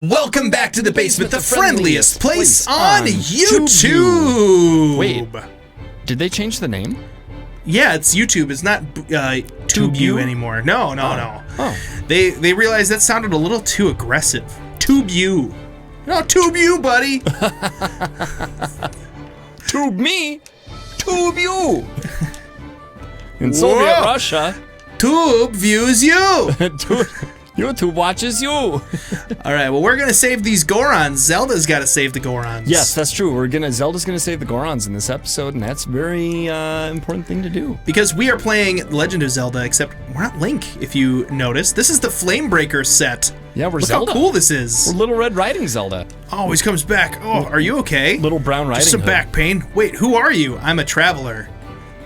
Welcome back to the basement, the friendliest place on YouTube. Wait, did they change the name? Yeah, it's YouTube. It's not TubeU anymore. No. Oh. They realized that sounded a little too aggressive. TubeU. No, TubeU, buddy. Tube me. Tube you. In Soviet Russia. Tube views you. YouTube watches you. All right, well, we're going to save these Gorons. Zelda's got to save the Gorons. Yes, that's true. Zelda's going to save the Gorons in this episode, and that's a very important thing to do. Because we are playing Legend of Zelda, except we're not Link, if you notice. This is the Flamebreaker set. Yeah, we're Look Zelda. How cool this is. We're Little Red Riding Zelda. Always comes back. Oh, are you okay? Little Brown Riding Just some Hood. back pain. Wait, who are you? I'm a traveler.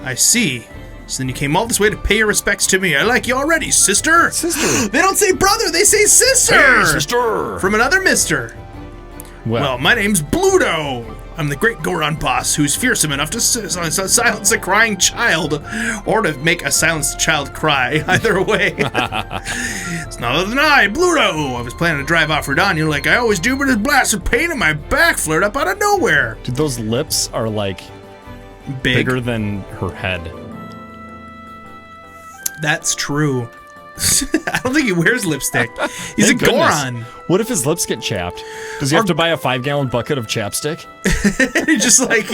I see. So then you came all this way to pay your respects to me. I like you already, sister. Sister. They don't say brother, they say sister. Hey, sister. From another mister. Well, my name's Bluto. I'm the great Goron boss who's fearsome enough to silence a crying child, or to make a silenced child cry. Either way. It's none other than I, Bluto. I was planning to drive off for Danya like I always do, but this blasted pain in my back flared up out of nowhere. Dude, those lips are like bigger than her head. That's true. I don't think he wears lipstick. He's a Goron. What if his lips get chapped? Does he have to buy a 5-gallon bucket of chapstick? He just like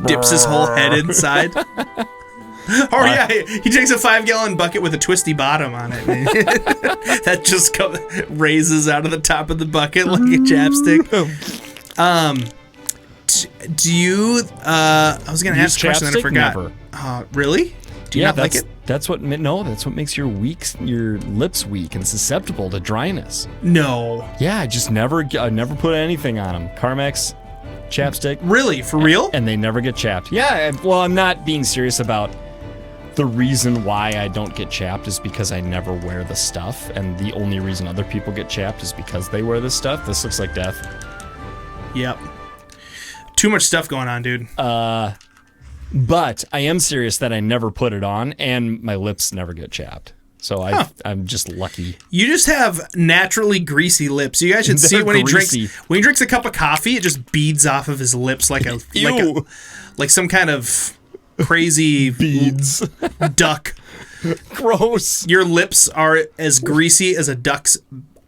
dips his whole head inside. Or yeah, he takes a 5-gallon bucket with a twisty bottom on it. That just raises out of the top of the bucket like a chapstick. Do you? I was gonna ask a question and I forgot. Never. Really? Do you not like it? That's what makes your lips weak and susceptible to dryness. No. Yeah, I never put anything on them. Carmex, chapstick. Really? For real? And they never get chapped. Yeah, well, I'm not being serious about the reason why I don't get chapped is because I never wear the stuff, and the only reason other people get chapped is because they wear this stuff. This looks like death. Yep. Too much stuff going on, dude. But I am serious that I never put it on, and my lips never get chapped. So I'm just lucky. You just have naturally greasy lips. You guys should see when he drinks a cup of coffee, it just beads off of his lips like some kind of crazy beads duck. Gross. Your lips are as greasy as a duck's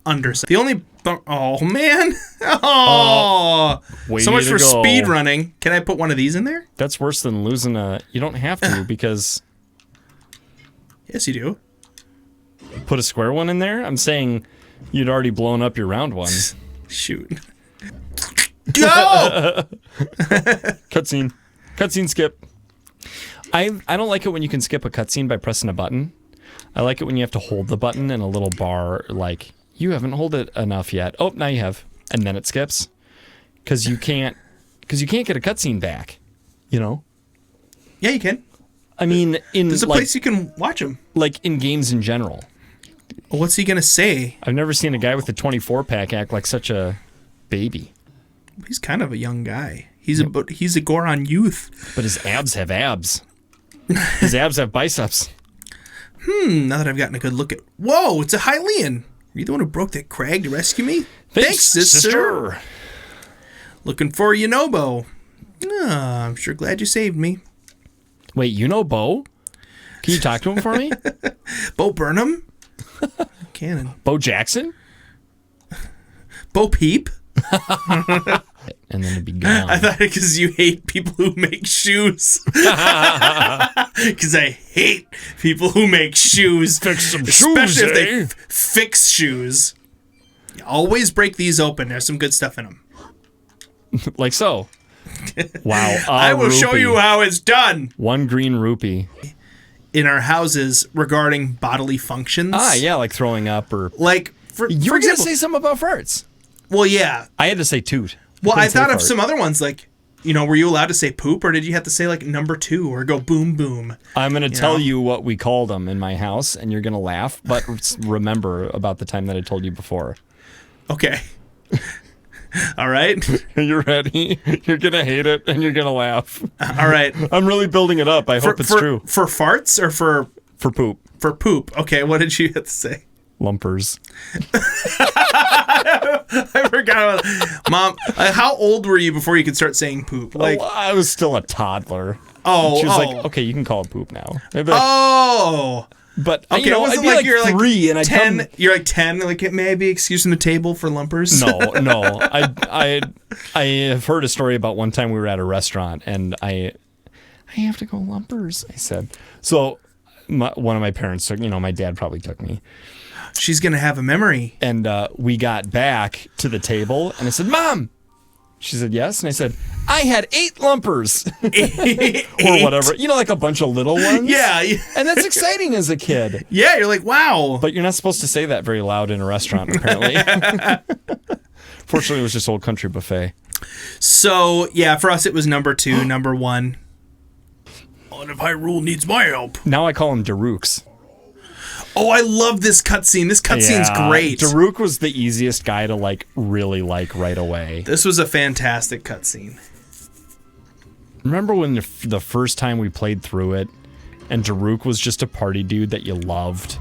underside. The only oh man. Oh. So much for speed running. Can I put one of these in there? That's worse than losing you don't have to because yes, you do. Put a square one in there? I'm saying you'd already blown up your round one. Shoot. Go! Cutscene skip. I don't like it when you can skip a cutscene by pressing a button. I like it when you have to hold the button and a little bar like you haven't held it enough yet. Oh, now you have. And then it skips. Because you can't get a cutscene back. You know? Yeah, you can. I mean, there's a place you can watch them. Like in games in general. Well, what's he going to say? I've never seen a guy with a 24-pack act like such a baby. He's kind of a young guy. He's a Goron youth. But his abs have abs. His abs have biceps. Now that I've gotten a good look at... Whoa, it's a Hylian. Are you the one who broke that crag to rescue me? Thanks, sister. Looking for Yunobo. I'm sure glad you saved me. Wait, you know Bo? Can you talk to him for me? Bo Burnham? Cannon. Bo Jackson? Bo Peep? And then it'd be gone. I thought because you hate people who make shoes. Because I hate people who make shoes. Fix some especially shoes, if they fix shoes. You always break these open. There's some good stuff in them. Like so. Wow. I will show you how it's done. 1 green rupee. In our houses regarding bodily functions. Yeah, like throwing up or... Like, you were going to say something about farts. Well, yeah. I had to say toot. Well, I thought of some other ones, like, were you allowed to say poop, or did you have to say, like, number 2, or go boom, boom? I'm going to tell you what we called them in my house, and you're going to laugh, but remember about the time that I told you before. Okay. All right. You're ready? You're going to hate it, and you're going to laugh. All right. I'm really building it up. I hope it's true. For farts, or for... For poop. For poop. Okay, what did you have to say? Lumpers. I forgot about Mom, how old were you before you could start saying poop? Like, I was still a toddler. Oh, she was like, okay, you can call it poop now. Like, but okay, it wasn't like you're 3 and 10. You're like 10. Like, may I be excused from the table for lumpers? No. I have heard a story about one time we were at a restaurant and I have to go lumpers, I said. So one of my parents took, my dad probably took me. She's going to have a memory. And we got back to the table and I said, Mom. She said, yes. And I said, I had 8 lumpers. Or whatever. Like a bunch of little ones. Yeah. And that's exciting as a kid. Yeah, you're like, wow. But you're not supposed to say that very loud in a restaurant, apparently. Fortunately, it was just Old Country Buffet. So, yeah, for us it was number 2, number 1. And if Hyrule needs my help. Now I call him Daruk's. Oh, I love this cutscene. This cutscene's great. Daruk was the easiest guy to really like right away. This was a fantastic cutscene. Remember when the first time we played through it, and Daruk was just a party dude that you loved,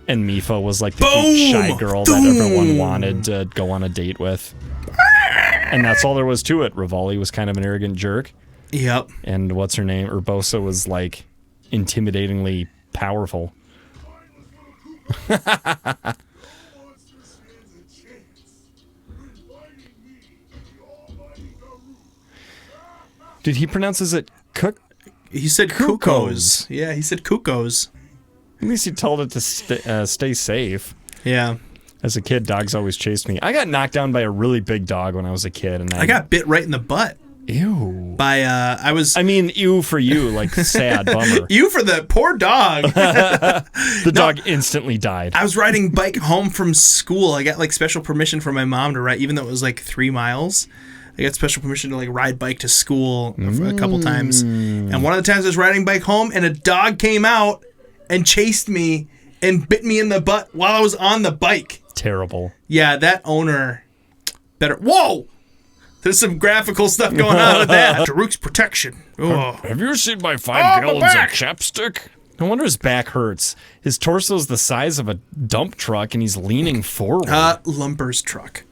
and Mipha was like the cute shy girl that everyone wanted to go on a date with, and that's all there was to it. Rivali was kind of an arrogant jerk. Yep. And what's her name? Urbosa was like intimidatingly powerful. Did he pronounce it cook? He said cuckoos. Yeah, he said cuckoos. At least he told it to stay safe. Yeah. As a kid, dogs always chased me. I got knocked down by a really big dog when I was a kid, and I got bit right in the butt. Ew. Ew for you, like sad bummer. Ew for the poor dog. The dog instantly died. I was riding bike home from school. I got special permission from my mom to ride, even though it was 3 miles. I got special permission to ride bike to school a couple times. And one of the times I was riding bike home and a dog came out and chased me and bit me in the butt while I was on the bike. Terrible. Yeah, that owner better. Whoa! There's some graphical stuff going on with that. Daruk's protection. Oh. Have you ever seen my 5 gallons of chapstick? No wonder his back hurts. His torso's the size of a dump truck, and he's leaning forward. Lumber's truck.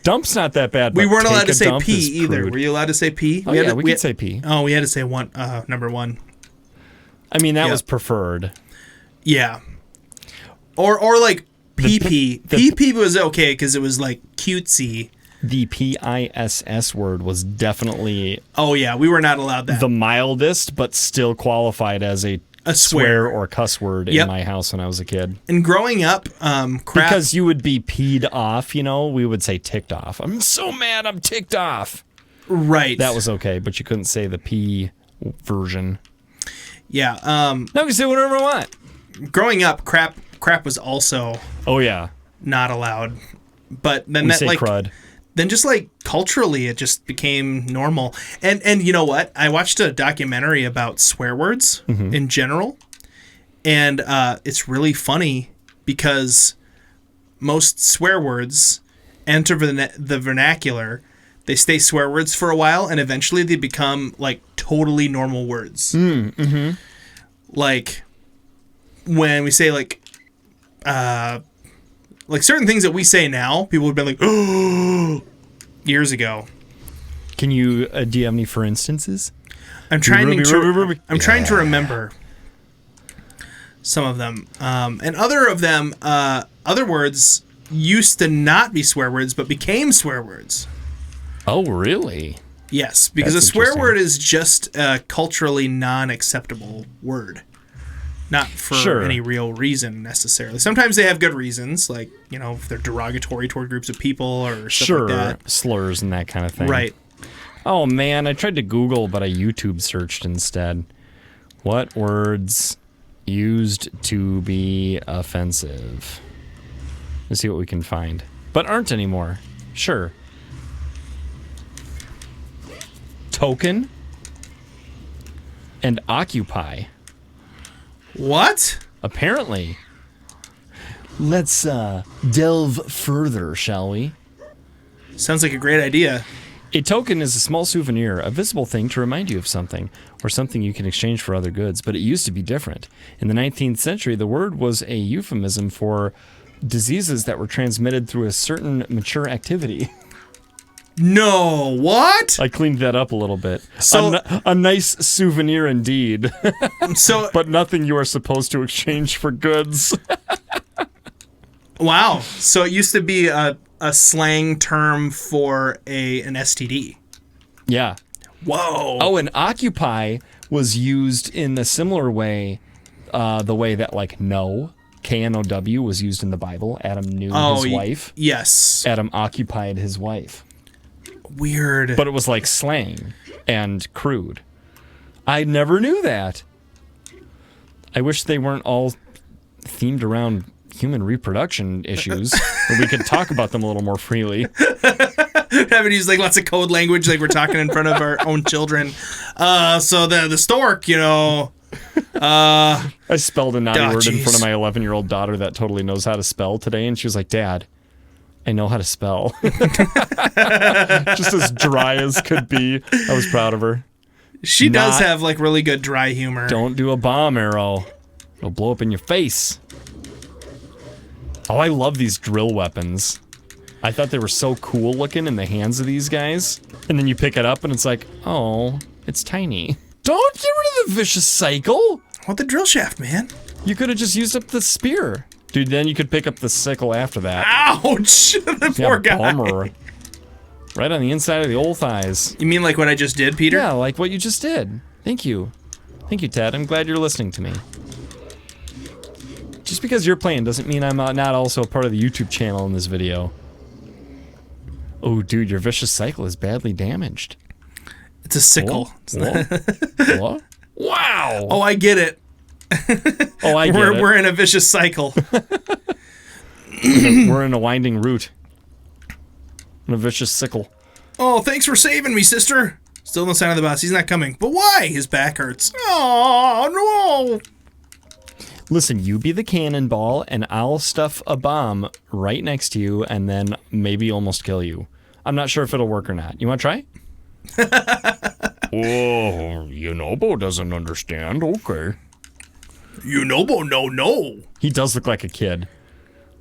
Dump's not that bad. But we weren't allowed to say P either. Were you allowed to say P? Oh, we could say P. Oh, we had to say number 1. I mean, that was preferred. Yeah. Or PP. PP was okay because it was cutesy. The PISS word was definitely... Oh, yeah. We were not allowed that. The mildest, but still qualified as a swear or cuss word in my house when I was a kid. And growing up, because you would be peed off, we would say ticked off. I'm so mad I'm ticked off. Right. That was okay, but you couldn't say the P version. Yeah. Now we can say whatever I want. Growing up, crap was also... Oh, yeah. Not allowed. But then we say crud. Then just culturally, it just became normal. And you know what? I watched a documentary about swear words in general. And it's really funny because most swear words enter the vernacular. They stay swear words for a while, and eventually they become totally normal words. Mm-hmm. Like when we say certain things that we say now, people would be like, oh, years ago. Can you, do you have any for instances? I'm trying to remember some of them. And other words used to not be swear words, but became swear words. Oh, really? Yes, because a swear word is just a culturally non-acceptable word. Not for any real reason, necessarily. Sometimes they have good reasons, if they're derogatory toward groups of people or stuff like that. Slurs and that kind of thing. Right. Oh, man, I tried to Google, but I YouTube searched instead. What words used to be offensive? Let's see what we can find. But aren't anymore. Sure. Token and occupy. What? Apparently. Let's delve further, shall we? Sounds like a great idea. A token is a small souvenir, a visible thing to remind you of something, or something you can exchange for other goods, but it used to be different. In the 19th century, the word was a euphemism for diseases that were transmitted through a certain mature activity. No, what? I cleaned that up a little bit. So a nice souvenir indeed. But nothing you are supposed to exchange for goods. Wow. So it used to be a slang term for an STD. Yeah. Whoa. Oh, and occupy was used in a similar way, the way that like know, K-N-O-W, was used in the Bible. Adam knew his wife. Yes. Adam occupied his wife. Weird. But it was like slang and crude. I never knew that. I wish they weren't all themed around human reproduction issues, where we could talk about them a little more freely. Having to use like lots of code language, like we're talking in front of our own children. So the stork, you know. I spelled a naughty word in front of my 11-year-old daughter that totally knows how to spell today, and she was like, "Dad, I know how to spell." Just as dry as could be. I was proud of her. She does have like really good dry humor. Don't do a bomb arrow. It'll blow up in your face. Oh, I love these drill weapons. I thought they were so cool looking in the hands of these guys. And then you pick it up and it's like, oh, it's tiny. Don't get rid of the vicious cycle. I want the drill shaft, man. You could have just used up the spear. Dude, then you could pick up the sickle after that. Ouch! The poor guy. Bummer. Right on the inside of the old thighs. You mean like what I just did, Peter? Yeah, like what you just did. Thank you. Thank you, Ted. I'm glad you're listening to me. Just because you're playing doesn't mean I'm not also a part of the YouTube channel in this video. Oh, dude, your vicious cycle is badly damaged. It's a sickle. What? Wow! Oh, I get it. Oh, I get it. We're in a vicious cycle. We're in a winding route. In a vicious sickle. Oh, thanks for saving me, sister. Still no sign of the boss. He's not coming. But why? His back hurts. Oh, no. Listen, you be the cannonball, and I'll stuff a bomb right next to you, and then maybe almost kill you. I'm not sure if it'll work or not. You want to try? Oh, Yunobo doesn't understand. Okay. Yunobo, no. He does look like a kid.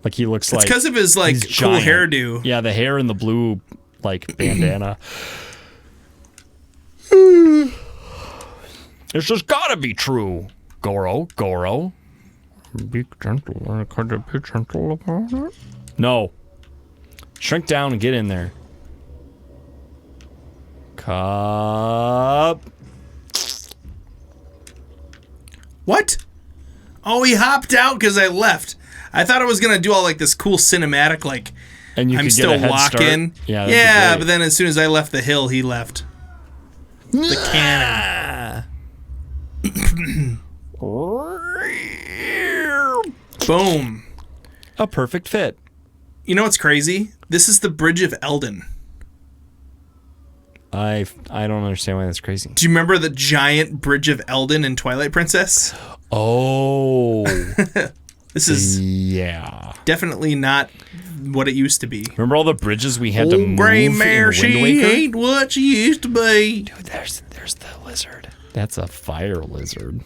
Like he looks like... It's because of his, like, cool hairdo. Yeah, the hair and the blue, like, bandana. It's just gotta be true. Goro. Be gentle. Could you be gentle about it? No. Shrink down and get in there. Cup. What? Oh, he hopped out because I left. I thought I was going to do all, like, this cool cinematic, like, and you I'm could still get a head walking. Start. Yeah, but then as soon as I left the hill, he left. The cannon. Boom. A perfect fit. You know what's crazy? This is the Bridge of Eldin. I don't understand why that's crazy. Do you remember the giant Bridge of Eldin in Twilight Princess? Oh. This is definitely not what it used to be. Remember all the bridges we had to move gray mare, in Wind Waker? she ain't what she used to be. Dude, there's the lizard. That's a fire lizard.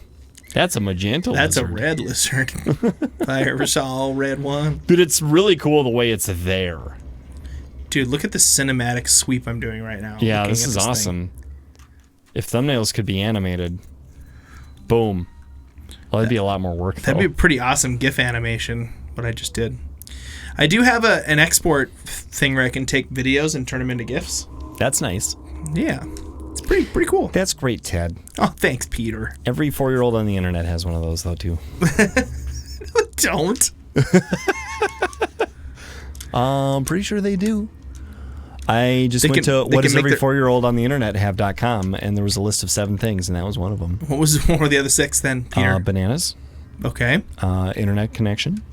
That's a magenta lizard. That's a red lizard. If I ever saw a red one. Dude, it's really cool the way it's there. Dude, look at the cinematic sweep I'm doing right now. Yeah, this is awesome. If thumbnails could be animated. Boom. Well, that'd be a lot more work, though. That'd be a pretty awesome GIF animation, what I just did. I do have an export thing where I can take videos and turn them into GIFs. That's nice. Yeah. It's pretty cool. That's great, Ted. Oh, thanks, Peter. Every 4-year-old on the internet has one of those, though, too. Don't. I'm pretty sure they do. I just went to what does every 4-year-old on the internet have.com, and there was a list of 7 things, and that was one of them. What were the other 6 then, Peter? Bananas. Okay. Internet connection.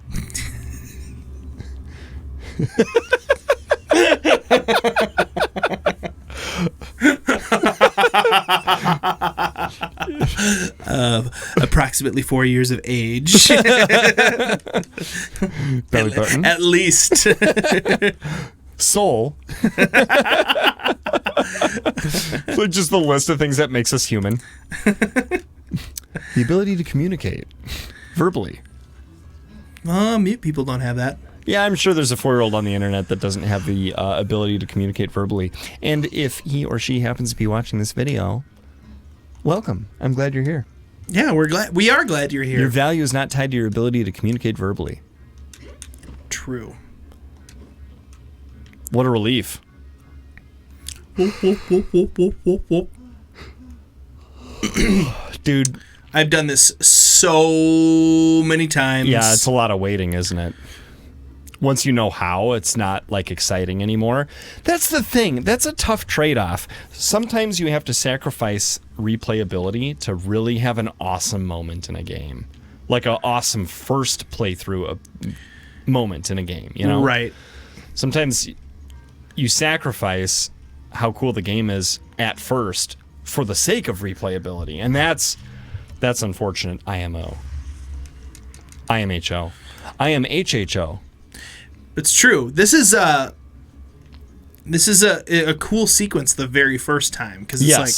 Approximately 4 years of age. Belly button. At least. Soul. So just the list of things that makes us human. The ability to communicate verbally. Mute people don't have that. Yeah, I'm sure there's a 4-year-old on the internet that doesn't have the ability to communicate verbally. And if he or she happens to be watching this video, welcome. I'm glad you're here. Yeah, we are glad you're here. Your value is not tied to your ability to communicate verbally. True. What a relief. Dude, I've done this so many times. Yeah, it's a lot of waiting, isn't it? Once you know how, it's not like exciting anymore. That's the thing. That's a tough trade-off. Sometimes you have to sacrifice replayability to really have an awesome moment in a game. Like an awesome first playthrough moment in a game, you know? Right. Sometimes you sacrifice how cool the game is at first for the sake of replayability. And that's unfortunate. IMO. IMHO. IMHHO. It's true. This is a cool sequence the very first time because it's like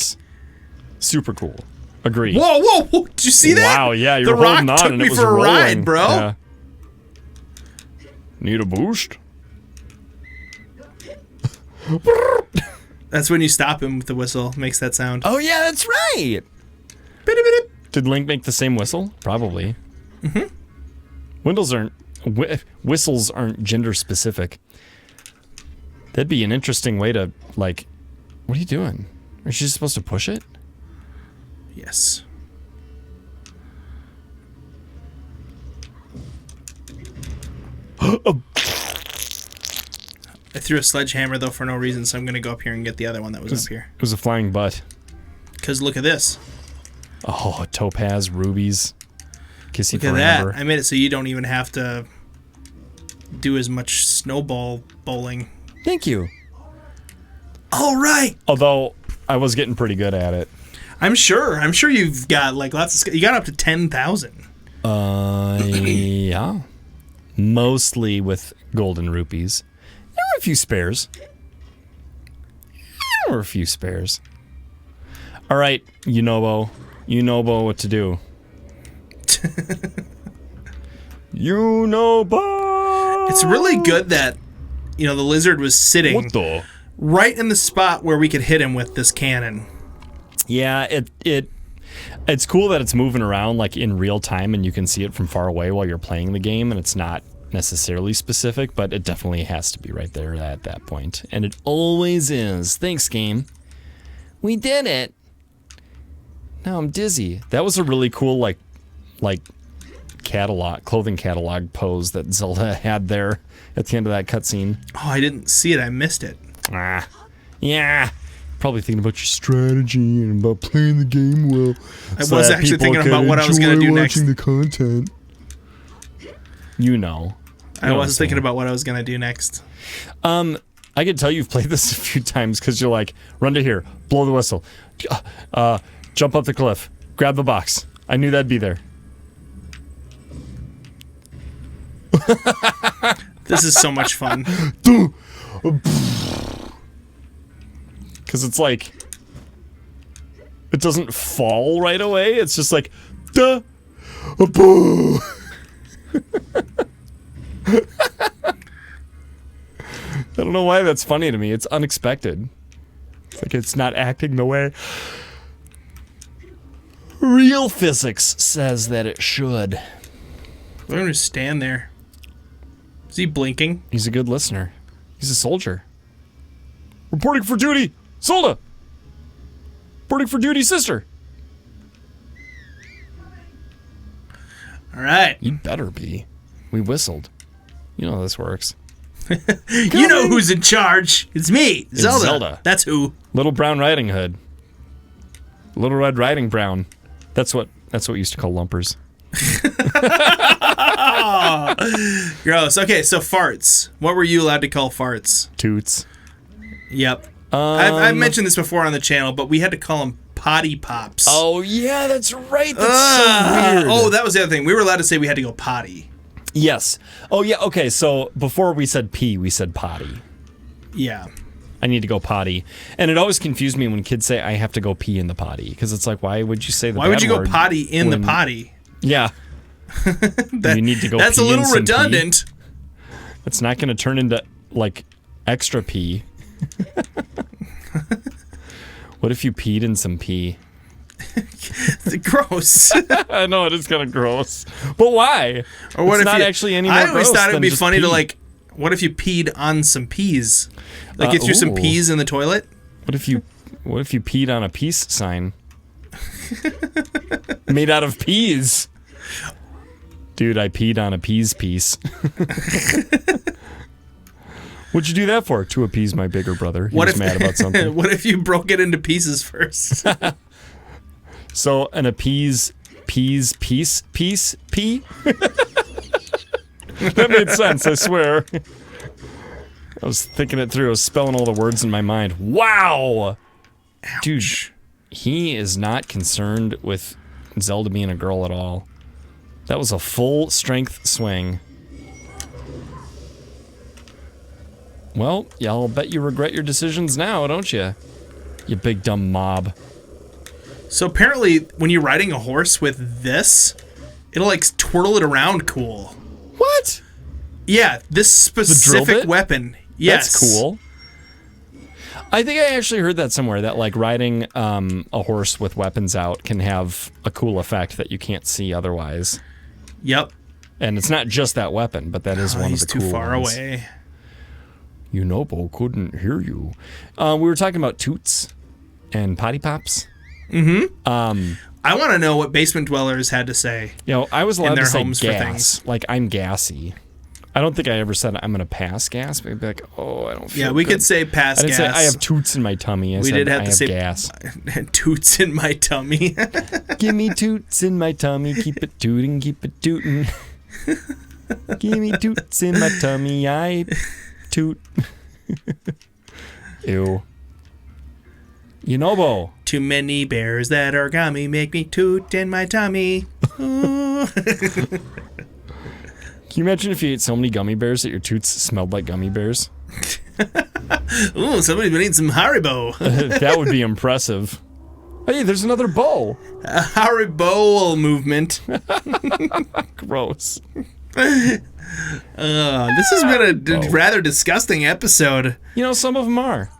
super cool. Agree. Whoa! Did you see that? Wow, yeah, you're the holding rock on took and me it was for a rolling. ride, bro. Yeah. Need a boost? That's when you stop him with the whistle. Makes that sound. Oh yeah, that's right. Did Link make the same whistle? Probably. Mm-hmm. Whistles aren't gender specific. That'd be an interesting way to, like, what are you doing? Are you just supposed to push it? Yes. I threw a sledgehammer, though, for no reason, so I'm going to go up here and get the other one that was up here. It was a flying butt. Because look at this. Oh, topaz, rubies. Kissy Look forever. at that. I made it so you don't even have to do as much snowball bowling. Thank you. All right. Although, I was getting pretty good at it. I'm sure you've got, like, lots of... You got up to 10,000. Yeah. Mostly with golden rupees. There were a few spares. All right, Unobo. Unobo what to do. Unobo! It's really good that, the lizard was sitting right in the spot where we could hit him with this cannon. Yeah, it's cool that it's moving around like in real time and you can see it from far away while you're playing the game, and it's not necessarily specific, but it definitely has to be right there at that point. And it always is. Thanks, game. We did it. Now I'm dizzy. That was a really cool like clothing catalog pose that Zelda had there at the end of that cutscene. Oh, I didn't see it. I missed it. Yeah. Probably thinking about your strategy and about playing the game well. I was actually thinking about what I was going to do next. Watching the content. I was thinking about what I was going to do next. I can tell you've played this a few times because you're like, run to here, blow the whistle, jump up the cliff, grab the box. I knew that'd be there. This is so much fun. Because it's like, it doesn't fall right away. It's just like, duh, boo. I don't know why that's funny to me. It's unexpected. It's like it's not acting the way real physics says that it should. We're going to stand there. Is he blinking? He's a good listener. He's a soldier. Reporting for duty, Zelda. Reporting for duty, sister. All right. You better be. We whistled. You know how this works. You know who's in charge. It's me, Zelda. It's Zelda. That's who. Little Brown Riding Hood. Little Red Riding Brown. That's what we used to call lumpers. Oh, gross. Okay, so farts. What were you allowed to call farts? Toots. Yep. I've mentioned this before on the channel, but we had to call them potty pops. Oh, yeah, that's right. That's so weird. Oh, that was the other thing. We were allowed to say we had to go potty. Yes. Oh, yeah, okay, so before we said pee, we said potty. Yeah. I need to go potty. And it always confused me when kids say I have to go pee in the potty. Because it's like, why would you say the Why bad would you go word potty in the potty? Yeah. You need to go That's pee a little in some redundant. pee. It's not going to turn into, like, extra pee. What if you peed in some pee? Gross. I know, it is kind of gross. But why? Or what it's if not you, actually any more I always gross thought it would than be just funny pee. to, like, what if you peed on some peas? Like, you threw some peas in the toilet? What if you peed on a peace sign? Made out of peas. Dude, I peed on a peas piece. What'd you do that for? To appease my bigger brother. He was mad about something. What if you broke it into pieces first? So, an appease, peas, piece, pea? That made sense, I swear. I was thinking it through. I was spelling all the words in my mind. Wow! Ouch. Dude, he is not concerned with Zelda being a girl at all. That was a full strength swing. Well, I'll bet you regret your decisions now, don't you? You big dumb mob. So apparently, when you're riding a horse with this, it'll like twirl it around cool. What? Yeah, this specific weapon. Yes. That's cool. I think I actually heard that somewhere, that like riding a horse with weapons out can have a cool effect that you can't see otherwise. Yep. And it's not just that weapon, but that is one of the cool ones. He's too far away. Yunobo couldn't hear you. We were talking about toots and potty pops. Mm-hmm. I want to know what basement dwellers had to say. You know, I was allowed to say gas. For things. Like, I'm gassy. I don't think I ever said I'm going to pass gas, but I'd be like, oh, I don't feel Yeah, we good. could say pass gas. I didn't say I have toots in my tummy. I said I have gas. Toots in my tummy. Give me toots in my tummy. Keep it tooting, keep it tooting. Give me toots in my tummy. I toot. Ew. Yunobo. Too many bears that are gummy make me toot in my tummy. Can you imagine if you ate so many gummy bears that your toots smelled like gummy bears? Ooh, somebody's been eating some Haribo. That would be impressive. Hey, there's another bow. A Haribo movement. Gross. This has been a rather disgusting episode. You know, some of them are.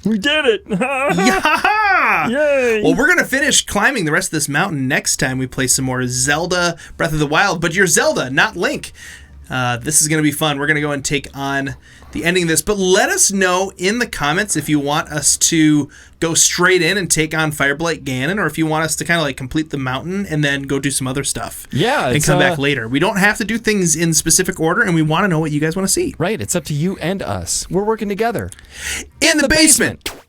We did it! Yaha! Yay! Well, we're going to finish climbing the rest of this mountain next time we play some more Zelda Breath of the Wild, but you're Zelda, not Link. This is going to be fun. We're going to go and take on the ending of this, but let us know in the comments if you want us to go straight in and take on Fireblight Ganon, or if you want us to kind of like complete the mountain and then go do some other stuff. Yeah. And come back later. We don't have to do things in specific order, and we want to know what you guys want to see. Right. It's up to you and us. We're working together. In the basement.